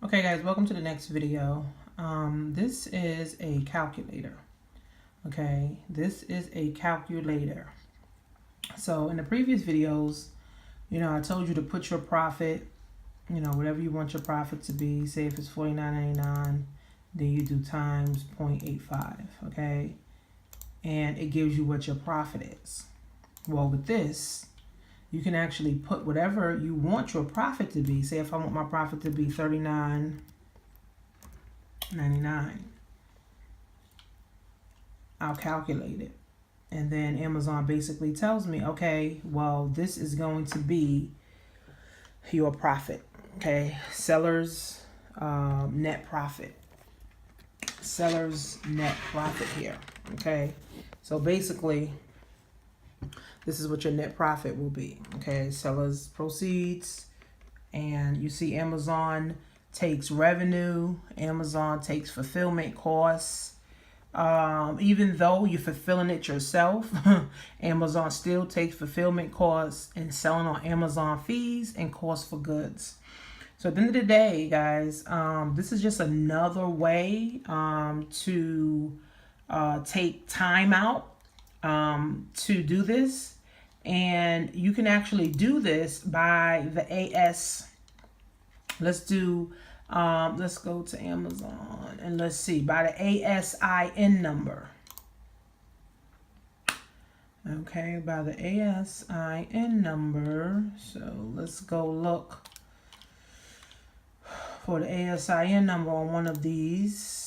Okay guys, welcome to the next video. This is a calculator. Okay, this is a calculator. So in the previous videos, I told you to put your profit, whatever you want your profit to be. Say if it's $49.99, then you do times 0.85, okay? And it gives you what your profit is. Well, with this, you can actually put whatever you want your profit to be. Say if I want my profit to be $39.99, I'll calculate it. And then Amazon basically tells me, okay, well, this is going to be your profit. Okay, seller's net profit. Seller's net profit here. Okay, so basically, this is what your net profit will be. Okay, seller's proceeds. And you see Amazon takes revenue. Amazon takes fulfillment costs. Even though you're fulfilling it yourself, Amazon still takes fulfillment costs and selling on Amazon fees and cost for goods. So at the end of the day, guys, this is just another way to take time out to do this. And you can actually do this by the AS. Let's go to Amazon and let's see, by the ASIN number. Okay, by the ASIN number. So let's go look for the ASIN number on one of these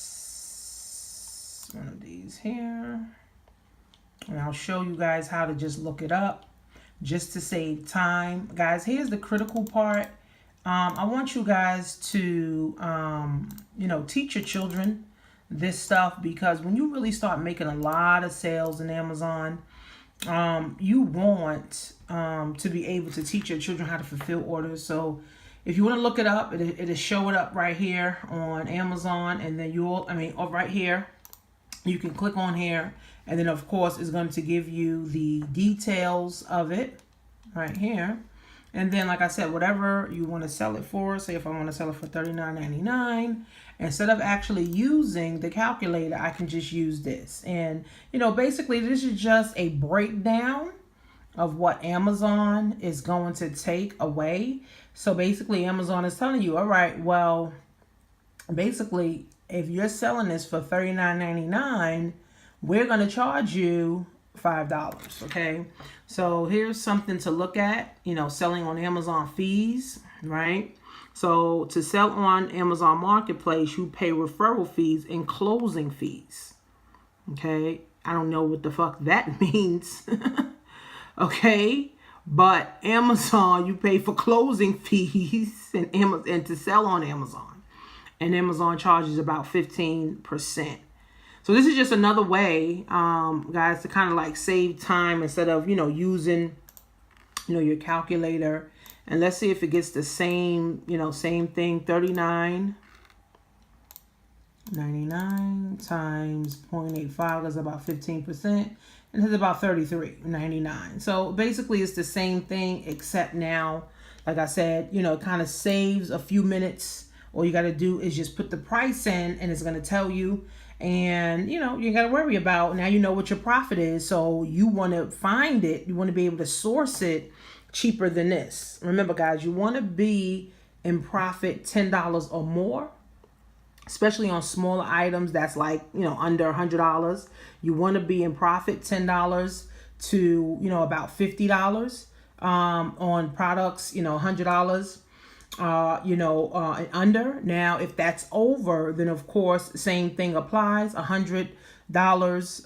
here. And I'll show you guys how to just look it up just to save time. Guys, here's the critical part. I want you guys to, teach your children this stuff, because when you really start making a lot of sales in Amazon, you want to be able to teach your children how to fulfill orders. So if you want to look it up, it'll show it up right here on Amazon, and then right here, you can click on here, and then of course it's going to give you the details of it right here. And then, like I said, whatever you want to sell it for, say if I want to sell it for $39.99, instead of actually using the calculator, I can just use this. And, basically this is just a breakdown of what Amazon is going to take away. So basically Amazon is telling you, all right, well, basically, if you're selling this for $39.99, we're going to charge you $5, okay? So here's something to look at, selling on Amazon fees, right? So to sell on Amazon Marketplace, you pay referral fees and closing fees, okay? I don't know what the fuck that means, okay? But Amazon, you pay for closing fees and to sell on Amazon. And Amazon charges about 15%. So this is just another way, guys, to kind of like save time instead of, using, your calculator. And let's see if it gets the same, same thing, $39.99 times 0.85 is about 15%. And it's about $33.99. So basically it's the same thing, except now, like I said, it kind of saves a few minutes. All you got to do is just put the price in, and it's going to tell you. And, you got to worry about, now you know what your profit is. So you want to find it. You want to be able to source it cheaper than this. Remember, guys, you want to be in profit $10 or more, especially on smaller items that's like, under $100. You want to be in profit $10 to, about $50 on products, $100. And under. Now, if that's over, then of course, same thing applies. $100,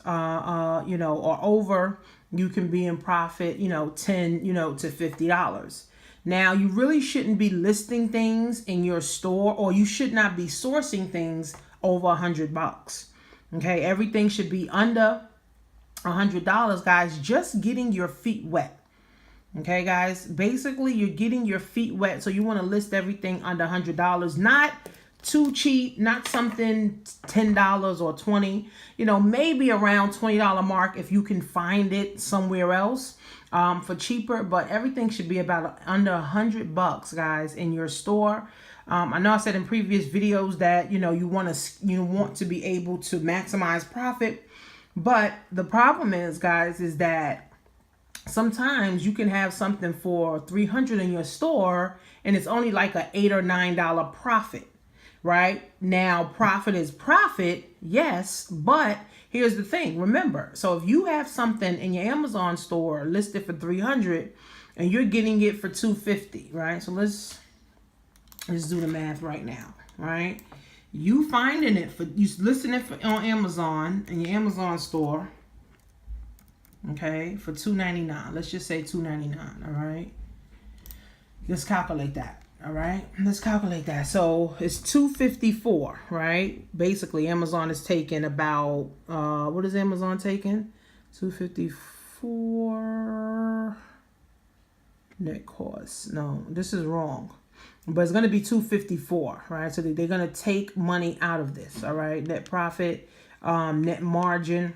or over, you can be in profit, $10, to $50. Now, you really shouldn't be listing things in your store, or you should not be sourcing things over $100. Okay, everything should be under $100, guys. Just getting your feet wet. Okay, guys, basically you're getting your feet wet. So you want to list everything under $100, not too cheap, not something $10 or $20, maybe around $20 mark if you can find it somewhere else for cheaper. But everything should be about under $100, guys, in your store. I know I said in previous videos that you want to be able to maximize profit, but the problem is, guys, is that sometimes you can have something for $300 in your store and it's only like a $8 or $9 profit. Right? Now, profit is profit, yes, but here's the thing. Remember, so if you have something in your Amazon store listed for $300 and you're getting it for $250, right? So let's do the math right now, right? You listing it on Amazon in your Amazon store, okay, for $2.99. Let's just say $2.99, all right? Let's calculate that. All right, let's calculate that. So it's $254, right? Basically, Amazon is taking about, what is Amazon taking? $254 net cost. No, this is wrong. But it's going to be $254, right? So they're going to take money out of this, all right? Net profit, net margin.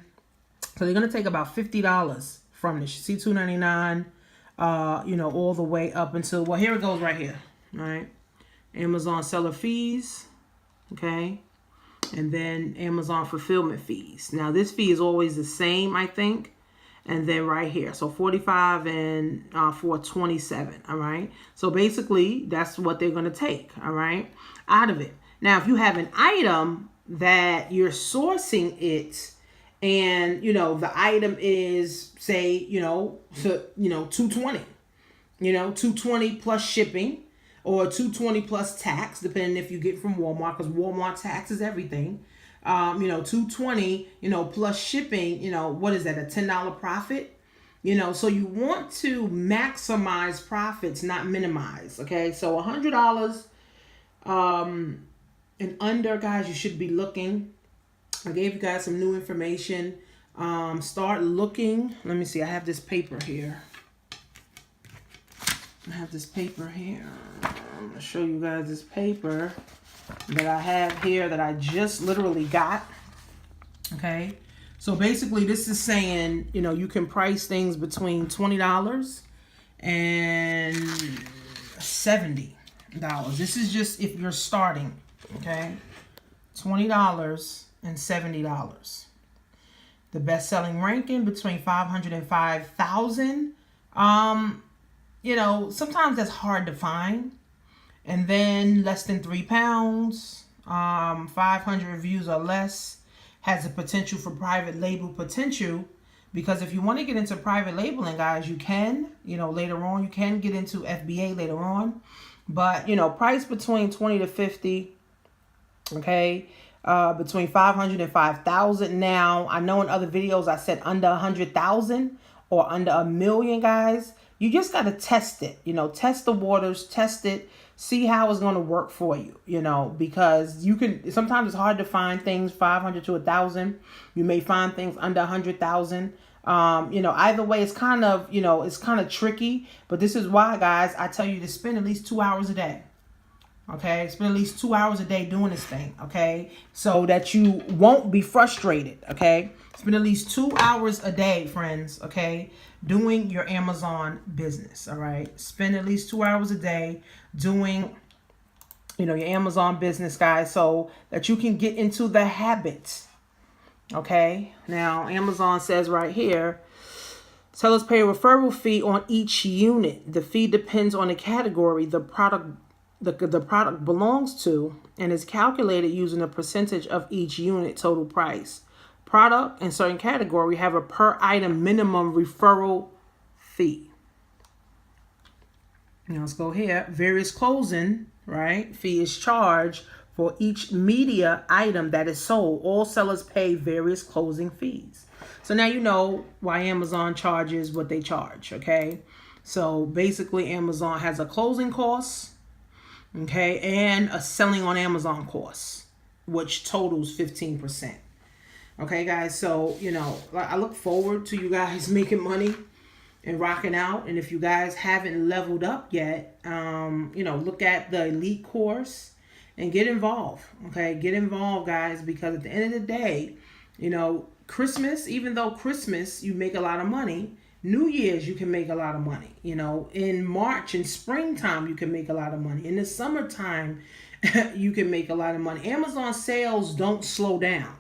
So they're going to take about $50 from this. See, $2.99, all the way up until, well, here it goes right here. All right, Amazon seller fees, okay, and then Amazon fulfillment fees. Now this fee is always the same, I think, and then right here, so 45 and 427. All right, so basically that's what they're going to take, all right, out of it. Now if you have an item that you're sourcing it, and the item is, say, $220, $220 plus shipping, or $220 plus tax, depending if you get from Walmart, because Walmart taxes everything. $220, plus shipping, what is that, a $10 profit? So you want to maximize profits, not minimize, okay? So $100 and under, guys, you should be looking. I gave you guys some new information. Start looking. Let me see, I have this paper here. I'm going to show you guys this paper that I have here that I just literally got. Okay. So basically this is saying, you can price things between $20 and $70. This is just if you're starting. Okay. $20 and $70. The best-selling ranking between 500 and 5,000. Sometimes that's hard to find. And then less than 3 pounds, 500 reviews or less, has the potential for private label potential. Because if you want to get into private labeling, guys, you can, later on, you can get into FBA later on. But, price between 20 to 50, okay, between 500 and 5,000. Now, I know in other videos I said under 100,000 or under 1 million, guys. You just got to test it, test the waters, test it, see how it's going to work for you, because sometimes it's hard to find things 500 to 1,000. You may find things under 100,000. Either way, it's kind of, it's kind of tricky, but this is why, guys, I tell you to spend at least 2 hours a day. Okay, spend at least 2 hours a day doing this thing, okay, so that you won't be frustrated, okay? Spend at least 2 hours a day, friends, okay, doing your Amazon business, all right? Spend at least 2 hours a day doing, your Amazon business, guys, so that you can get into the habit, okay? Now, Amazon says right here, sellers pay a referral fee on each unit. The fee depends on the category the product belongs to and is calculated using a percentage of each unit total price. Product in certain category have a per item minimum referral fee. Now let's go here. Various closing, right? Fee is charged for each media item that is sold. All sellers pay various closing fees. So now you know why Amazon charges what they charge, okay? So basically Amazon has a closing cost, okay, and a selling on Amazon cost, which totals 15%. Okay, guys, so, I look forward to you guys making money and rocking out. And if you guys haven't leveled up yet, look at the elite course and get involved. Okay, get involved, guys, because at the end of the day, you know, Christmas, even though Christmas you make a lot of money, New Year's you can make a lot of money. You know, in March and springtime you can make a lot of money. In the summertime you can make a lot of money. Amazon sales don't slow down.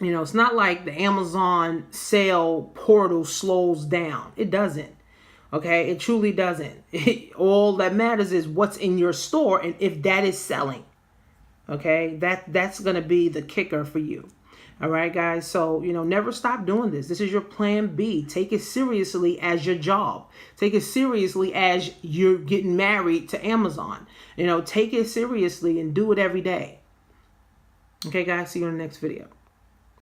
You know, it's not like the Amazon sale portal slows down. It doesn't. Okay, it truly doesn't. All that matters is what's in your store and if that is selling. Okay, that's going to be the kicker for you. All right, guys. So, you know, never stop doing this. This is your plan B. Take it seriously as your job. Take it seriously as you're getting married to Amazon. You know, take it seriously and do it every day. Okay, guys. See you in the next video.